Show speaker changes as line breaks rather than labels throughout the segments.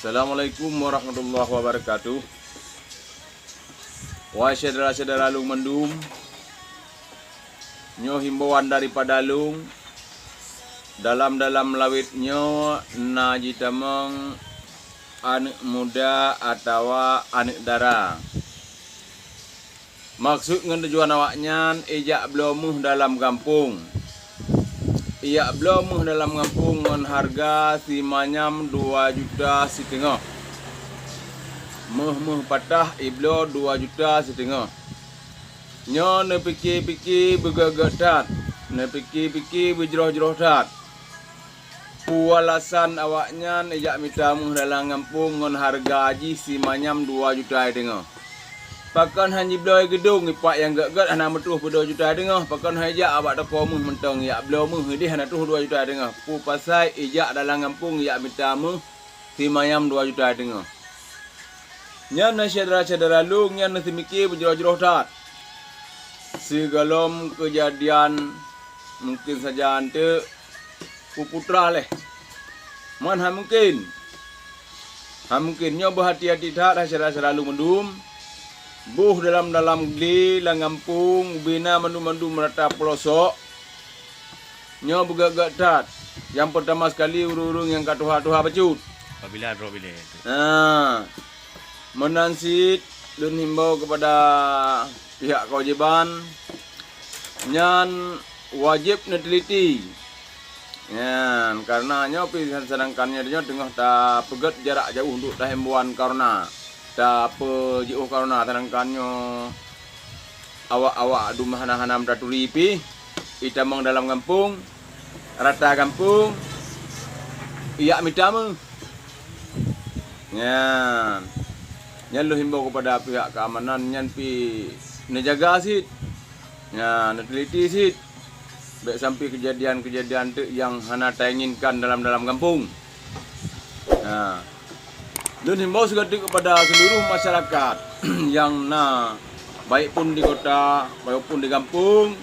Assalamualaikum warahmatullahi wabarakatuh. Wahai saudara-saudara Lung Mendum, nyo himbauan daripada Lung dalam lawitnyo naji tameng anak muda atau anak dara. Maksud dengan tujuan awaknya ijak belomuh dalam kampung. Ia belomuh dalam kampung dengan harga simanyam 2 juta setengah. Meh patah iblo 2 juta setengah. Nyo ne pikir-pikir bergagak tat. Ne pikir-pikir berjeroh-jeroh tat. Pualasan awaknya ijak mitamuh dalam kampung dengan harga haji simanyam 2 juta setengah. Pakan hanji belah gedung ipak yang gak-gak anak metuh 2 juta setengah. Pakan hajak abak tak komuh mentang yak belah muh dia anak tuh 2 juta setengah. Pu pasai ijak dalam kampung yak mitamuh simanyam 2 juta setengah. Nya na saudara-saudara Lung nya na mikir berjeroh-jeroh tat. Segalom kejadian mungkin saja ante putra leh. Man ha mungkin. Ha mungkin nyo berhati-hati tat saudara-saudara Lung Mendum. Buh dalam geli lang kampung bina mandu-mandu merata pelosok. Nyo bergagak tat. Yang pertama sekali urung-urung yang katuha-tuha bacut.
Apabila bila itu.
Menansit dan himbau kepada pihak kewajiban nyan wajib neliti. Nyan karena nyo pilihan sedangkannya dia tengah ta pegat jarak jauh untuk ta himbuan karena ta pe jauh karena sedangkannya awak-awak dumah hanam daturi pi itamang dalam kampung rata kampung iya mitama. Nyan nyan lu himbau kepada pihak keamanan nyan pi nejaga sit. Nyan neliti sit. Baik sampai kejadian-kejadian tu yang hana tak inginkan dalam kampung. Dan himbau seketik kepada seluruh masyarakat yang baik pun di kota, baik pun di kampung,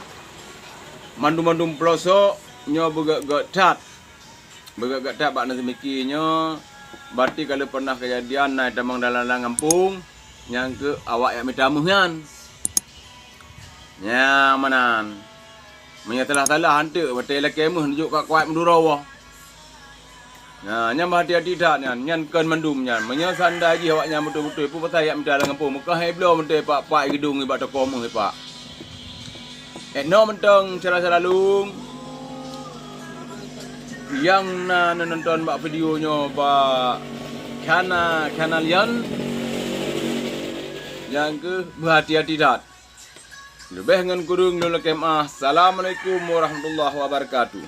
mandum-mandum pelosok, nyo bergak-gak tat. Bergak-gak tat bak nasi mikirnya. Berarti kalau pernah kejadian naik tamang dalam kampung, yang ke awak yang mitamuh kan. Ya manan. Menyatalah hantu betul lah kemuh nunjuk kat kuat mendurawa. Nah, nyam hati-hati dak nyan kan mendum nyan. Menyasan daji awaknya betul-betul pun pasal yak minta dalam kampung. Muka heblo mentai pak gedung ibak toko mu pak. No mentang cara-cara Lung yang nonton bak videonya pak kanal yan yang ke berhati-hati dak. Lebih dengan kurung nulakem. Assalamualaikum warahmatullahi wabarakatuh.